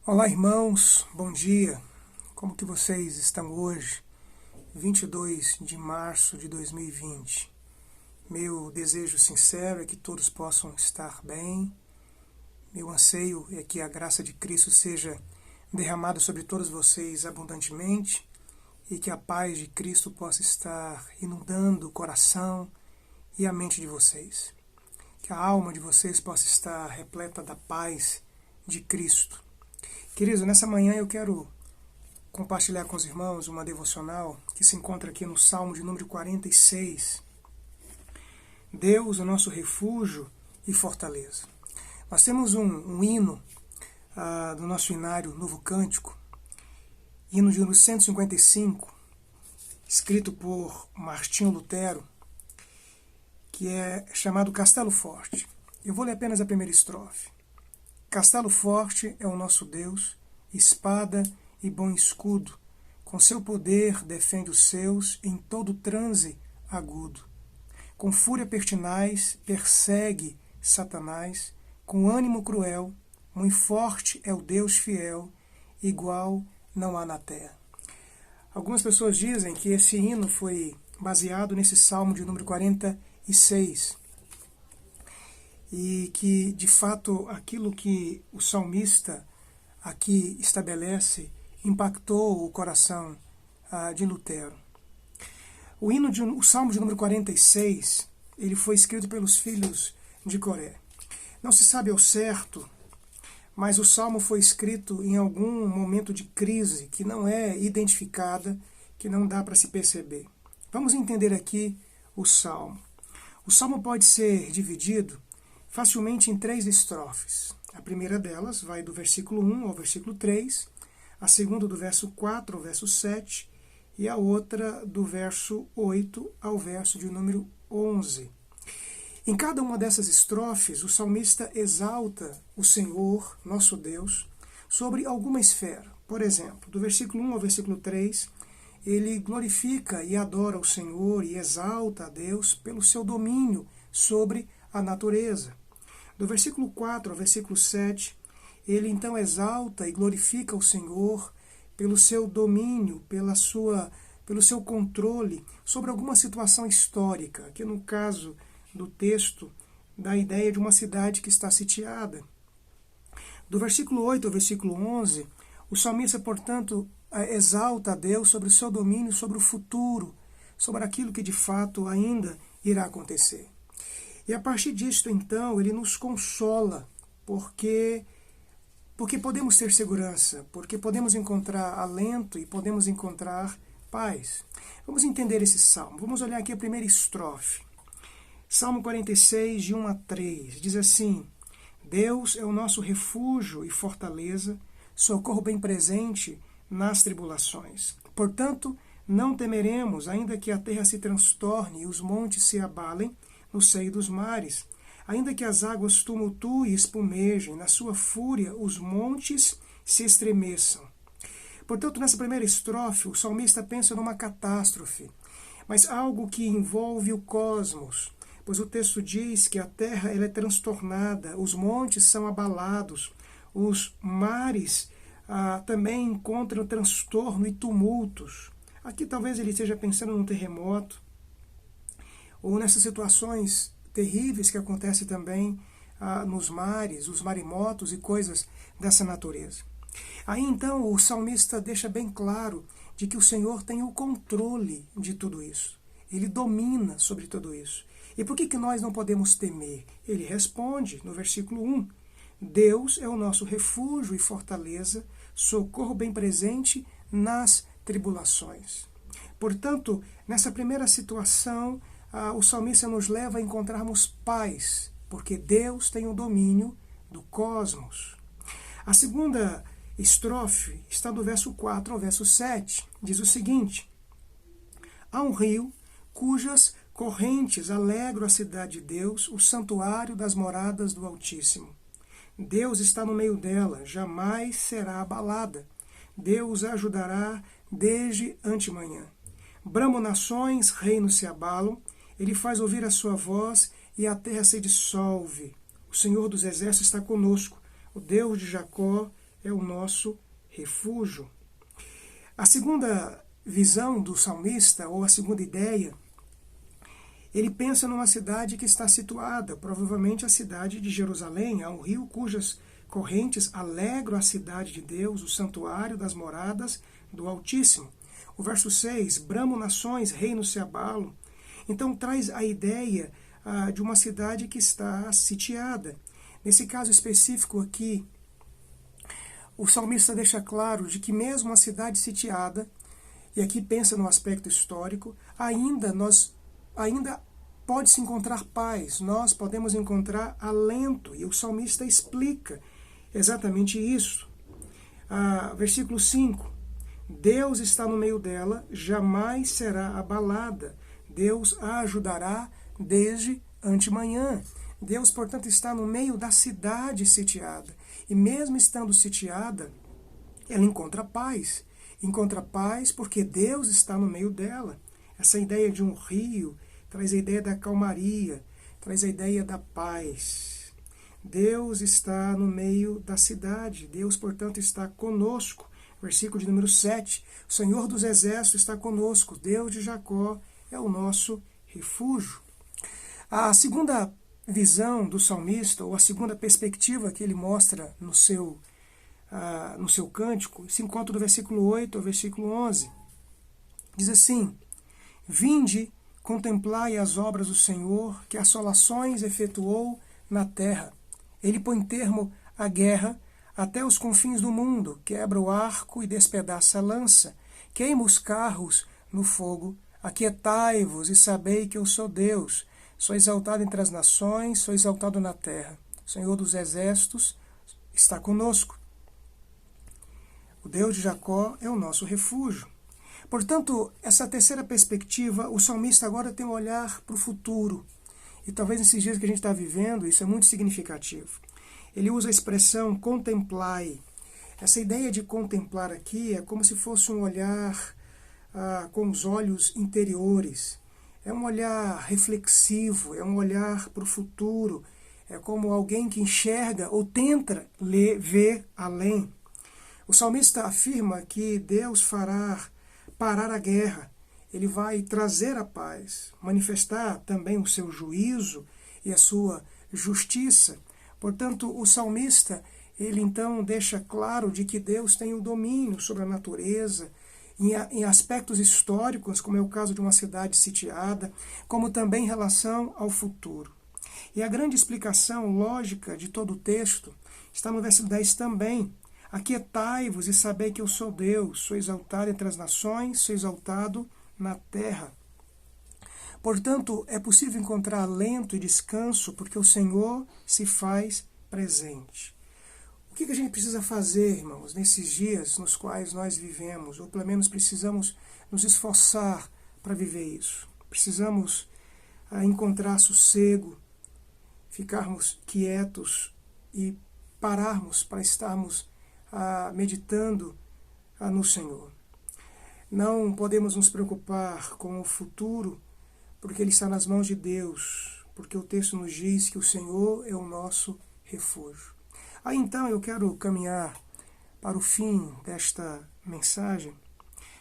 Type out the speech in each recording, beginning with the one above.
Olá, irmãos, bom dia. Como que vocês estão hoje, 22 de março de 2020? Meu desejo sincero é que todos possam estar bem. Meu anseio é que a graça de Cristo seja derramada sobre todos vocês abundantemente e que a paz de Cristo possa estar inundando o coração e a mente de vocês. Que a alma de vocês possa estar repleta da paz de Cristo. Queridos, nessa manhã eu quero compartilhar com os irmãos uma devocional que se encontra aqui no Salmo de número 46. Deus, o nosso refúgio e fortaleza. Nós temos um hino do nosso inário Novo Cântico, hino de número 155, escrito por Martinho Lutero, que é chamado Castelo Forte. Eu vou ler apenas a primeira estrofe. Castelo forte é o nosso Deus, espada e bom escudo. Com seu poder defende os seus em todo transe agudo. Com fúria pertinaz persegue Satanás, com ânimo cruel, muito forte é o Deus fiel, igual não há na terra. Algumas pessoas dizem que esse hino foi baseado nesse Salmo de número 46. E que, de fato, aquilo que o salmista aqui estabelece impactou o coração de Lutero. O Salmo de número 46, ele foi escrito pelos filhos de Coré. Não se sabe ao certo, mas o Salmo foi escrito em algum momento de crise que não é identificada, que não dá para se perceber. Vamos entender aqui o Salmo. O Salmo pode ser dividido facilmente em 3 estrofes. A primeira delas vai do versículo 1 ao versículo 3, a segunda do verso 4 ao verso 7 e a outra do verso 8 ao verso de número 11. Em cada uma dessas estrofes, o salmista exalta o Senhor, nosso Deus, sobre alguma esfera. Por exemplo, do versículo 1 ao versículo 3, ele glorifica e adora o Senhor e exalta a Deus pelo seu domínio sobre a natureza. Do versículo 4 ao versículo 7, ele então exalta e glorifica o Senhor pelo seu domínio, pelo seu controle sobre alguma situação histórica, que no caso do texto dá a ideia de uma cidade que está sitiada. Do versículo 8 ao versículo 11, o salmista, portanto, exalta a Deus sobre o seu domínio, sobre o futuro, sobre aquilo que de fato ainda irá acontecer. E a partir disto, então, ele nos consola, porque podemos ter segurança, porque podemos encontrar alento e podemos encontrar paz. Vamos entender esse salmo. Vamos olhar aqui a primeira estrofe. Salmo 46, de 1 a 3, diz assim: Deus é o nosso refúgio e fortaleza, socorro bem presente nas tribulações. Portanto, não temeremos, ainda que a terra se transtorne e os montes se abalem, no seio dos mares, ainda que as águas tumultuem e espumejem, na sua fúria os montes se estremeçam. Portanto, nessa primeira estrofe, o salmista pensa numa catástrofe, mas algo que envolve o cosmos, pois o texto diz que a terra ela é transtornada, os montes são abalados, os mares também encontram transtorno e tumultos. Aqui talvez ele esteja pensando num terremoto, ou nessas situações terríveis que acontecem também nos mares, os maremotos e coisas dessa natureza. Aí então o salmista deixa bem claro de que o Senhor tem o controle de tudo isso. Ele domina sobre tudo isso. E por que nós não podemos temer? Ele responde no versículo 1, Deus é o nosso refúgio e fortaleza, socorro bem presente nas tribulações. Portanto, nessa primeira situação, o salmista nos leva a encontrarmos paz, porque Deus tem o domínio do cosmos. A segunda estrofe está do verso 4 ao verso 7. Diz o seguinte: Há um rio cujas correntes alegram a cidade de Deus, o santuário das moradas do Altíssimo. Deus está no meio dela, jamais será abalada. Deus a ajudará desde antemanhã. Bramam nações, reinos se abalam, ele faz ouvir a sua voz e a terra se dissolve. O Senhor dos exércitos está conosco, o Deus de Jacó é o nosso refúgio. A segunda visão do salmista, ou a segunda ideia, ele pensa numa cidade que está situada, provavelmente a cidade de Jerusalém, há um rio cujas correntes alegram a cidade de Deus, o santuário das moradas do Altíssimo. O verso 6, bramam nações, reinos se abalam. Então traz a ideia de uma cidade que está sitiada. Nesse caso específico aqui, o salmista deixa claro de que mesmo a cidade sitiada, e aqui pensa no aspecto histórico, ainda pode-se encontrar paz, nós podemos encontrar alento, e o salmista explica exatamente isso. Versículo 5, Deus está no meio dela, jamais será abalada, Deus a ajudará desde antemanhã. Deus, portanto, está no meio da cidade sitiada, e mesmo estando sitiada, ela encontra paz. Encontra paz porque Deus está no meio dela. Essa ideia de um rio traz a ideia da calmaria, traz a ideia da paz. Deus está no meio da cidade, Deus, portanto, está conosco. Versículo de número 7, o Senhor dos Exércitos está conosco, Deus de Jacó é o nosso refúgio. A segunda visão do salmista, ou a segunda perspectiva que ele mostra no seu cântico, se encontra do versículo 8 ao versículo 11. Diz assim, vinde, contemplai as obras do Senhor, que assolações efetuou na terra. Ele põe termo à guerra até os confins do mundo, quebra o arco e despedaça a lança, queima os carros no fogo, aquietai-vos e sabei que eu sou Deus, sou exaltado entre as nações, sou exaltado na terra. O Senhor dos Exércitos está conosco. O Deus de Jacó é o nosso refúgio. Portanto, essa terceira perspectiva, o salmista agora tem um olhar para o futuro. E talvez nesses dias que a gente está vivendo, isso é muito significativo. Ele usa a expressão contemplai. Essa ideia de contemplar aqui é como se fosse um olhar com os olhos interiores. É um olhar reflexivo, é um olhar para o futuro. É como alguém que enxerga ou tenta ver além. O salmista afirma que Deus fará parar a guerra. Ele vai trazer a paz, manifestar também o seu juízo e a sua justiça. Portanto, o salmista, ele então deixa claro de que Deus tem o domínio sobre a natureza, em aspectos históricos, como é o caso de uma cidade sitiada, como também em relação ao futuro. E a grande explicação lógica de todo o texto está no verso 10 também. Aquietai-vos e sabei que eu sou Deus, sou exaltado entre as nações, sou exaltado na terra. Portanto, é possível encontrar alento e descanso porque o Senhor se faz presente. O que a gente precisa fazer, irmãos, nesses dias nos quais nós vivemos, ou pelo menos precisamos nos esforçar para viver isso? Precisamos encontrar sossego, ficarmos quietos e pararmos para estarmos meditando no Senhor. Não podemos nos preocupar com o futuro, porque ele está nas mãos de Deus, porque o texto nos diz que o Senhor é o nosso refúgio. Então eu quero caminhar para o fim desta mensagem,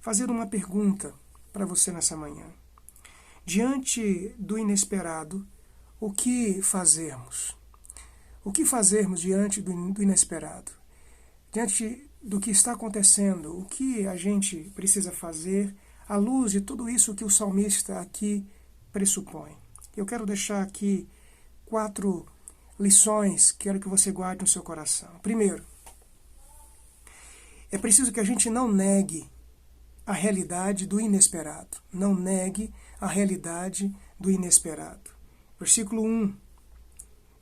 fazer uma pergunta para você nessa manhã. Diante do inesperado, o que fazermos? O que fazermos diante do inesperado? Diante do que está acontecendo, o que a gente precisa fazer à luz de tudo isso que o salmista aqui pressupõe? Eu quero deixar aqui 4 lições que quero que você guarde no seu coração. Primeiro, é preciso que a gente não negue a realidade do inesperado. Não negue a realidade do inesperado. Versículo 1.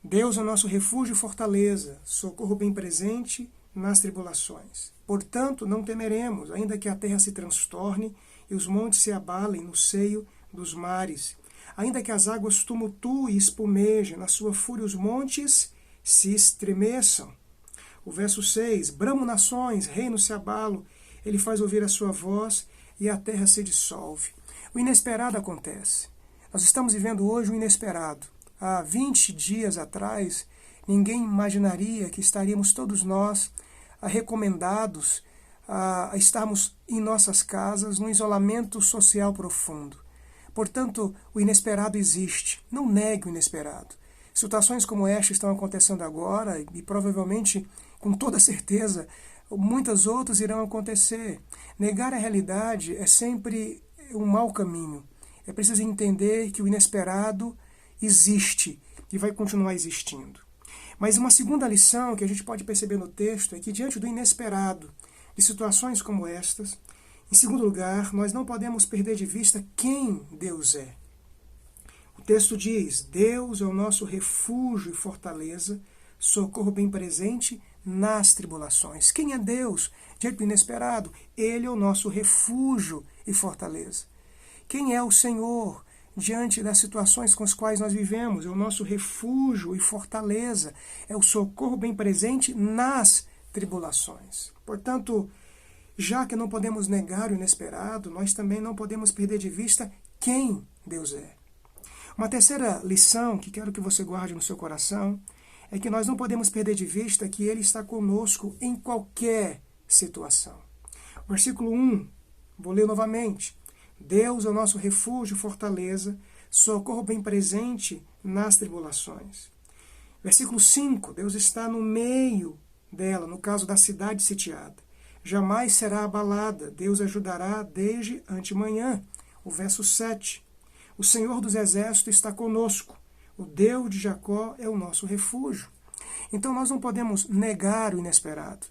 Deus é o nosso refúgio e fortaleza, socorro bem presente nas tribulações. Portanto, não temeremos, ainda que a terra se transtorne e os montes se abalem no seio dos mares. Ainda que as águas tumultuem e espumejem, na sua fúria os montes se estremeçam. O verso 6, bramam nações, reinos se abalam, ele faz ouvir a sua voz e a terra se dissolve. O inesperado acontece. Nós estamos vivendo hoje o inesperado. Há 20 dias atrás, ninguém imaginaria que estaríamos todos nós recomendados a estarmos em nossas casas num isolamento social profundo. Portanto, o inesperado existe. Não negue o inesperado. Situações como esta estão acontecendo agora e provavelmente, com toda certeza, muitas outras irão acontecer. Negar a realidade é sempre um mau caminho. É preciso entender que o inesperado existe e vai continuar existindo. Mas uma segunda lição que a gente pode perceber no texto é que, diante do inesperado, de situações como estas, em segundo lugar, nós não podemos perder de vista quem Deus é. O texto diz: Deus é o nosso refúgio e fortaleza, socorro bem presente nas tribulações. Quem é Deus diante do inesperado? Ele é o nosso refúgio e fortaleza. Quem é o Senhor diante das situações com as quais nós vivemos? É o nosso refúgio e fortaleza. É o socorro bem presente nas tribulações. Portanto, já que não podemos negar o inesperado, nós também não podemos perder de vista quem Deus é. Uma terceira lição que quero que você guarde no seu coração é que nós não podemos perder de vista que Ele está conosco em qualquer situação. Versículo 1, vou ler novamente. Deus é o nosso refúgio e fortaleza, socorro bem presente nas tribulações. Versículo 5, Deus está no meio dela, no caso da cidade sitiada. Jamais será abalada, Deus ajudará desde antemanhã. O verso 7, o Senhor dos Exércitos está conosco, o Deus de Jacó é o nosso refúgio. Então nós não podemos negar o inesperado.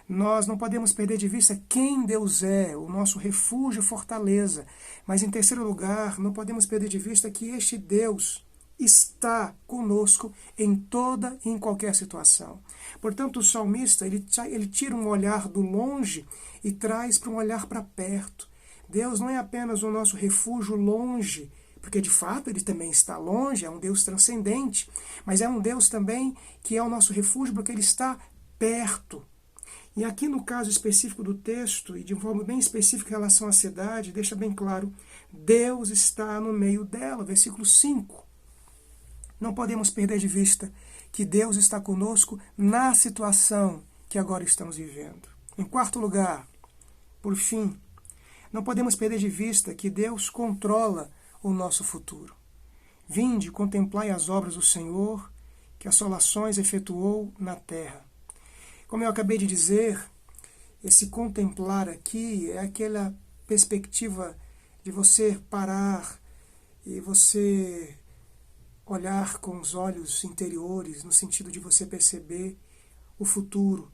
Nós não podemos perder de vista quem Deus é, o nosso refúgio e fortaleza. Mas, em terceiro lugar, não podemos perder de vista que este Deus está conosco em toda e em qualquer situação. Portanto, o salmista ele tira um olhar do longe e traz para um olhar para perto. Deus não é apenas o nosso refúgio longe, porque de fato Ele também está longe, é um Deus transcendente, mas é um Deus também que é o nosso refúgio porque Ele está perto. E aqui no caso específico do texto, e de forma bem específica em relação à cidade, deixa bem claro, Deus está no meio dela, versículo 5. Não podemos perder de vista que Deus está conosco na situação que agora estamos vivendo. Em quarto lugar, por fim, não podemos perder de vista que Deus controla o nosso futuro. Vinde, contemplai as obras do Senhor, que assolações efetuou na terra. Como eu acabei de dizer, esse contemplar aqui é aquela perspectiva de você parar e você olhar com os olhos interiores, no sentido de você perceber o futuro.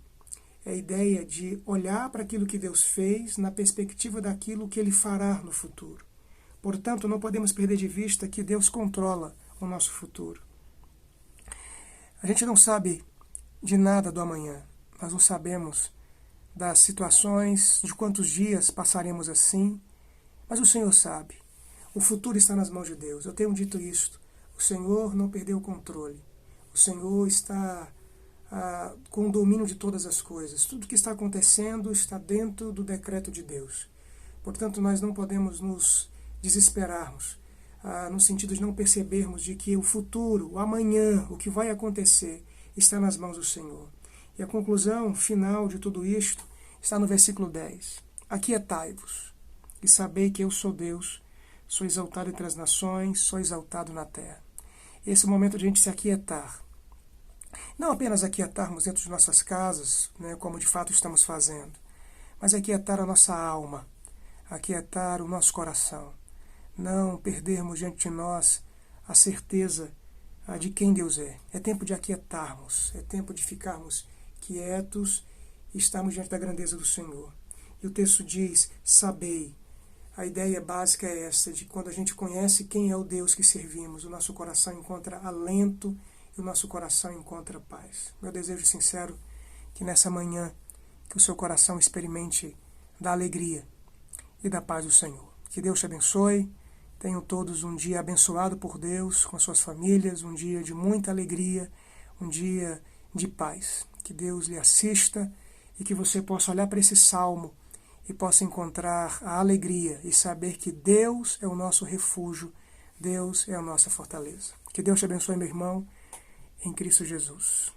É a ideia de olhar para aquilo que Deus fez na perspectiva daquilo que Ele fará no futuro. Portanto, não podemos perder de vista que Deus controla o nosso futuro. A gente não sabe de nada do amanhã. Nós não sabemos das situações, de quantos dias passaremos assim, mas o Senhor sabe. O futuro está nas mãos de Deus. Eu tenho dito isto. O Senhor não perdeu o controle. O Senhor está com o domínio de todas as coisas. Tudo que está acontecendo está dentro do decreto de Deus. Portanto, nós não podemos nos desesperarmos, no sentido de não percebermos de que o futuro, o amanhã, o que vai acontecer, está nas mãos do Senhor. E a conclusão final de tudo isto está no versículo 10. Aquietai-vos e sabei que eu sou Deus, sou exaltado entre as nações, sou exaltado na terra. Esse é o momento de a gente se aquietar. Não apenas aquietarmos dentro de nossas casas, né, como de fato estamos fazendo, mas aquietar a nossa alma, aquietar o nosso coração. Não perdermos diante de nós a certeza de quem Deus é. É tempo de aquietarmos, é tempo de ficarmos quietos e estarmos diante da grandeza do Senhor. E o texto diz, sabei. A ideia básica é essa, de quando a gente conhece quem é o Deus que servimos, o nosso coração encontra alento e o nosso coração encontra paz. Meu desejo sincero que nessa manhã, que o seu coração experimente da alegria e da paz do Senhor. Que Deus te abençoe. Tenham todos um dia abençoado por Deus, com suas famílias, um dia de muita alegria, um dia de paz. Que Deus lhe assista e que você possa olhar para esse salmo e possa encontrar a alegria e saber que Deus é o nosso refúgio, Deus é a nossa fortaleza. Que Deus te abençoe, meu irmão, em Cristo Jesus.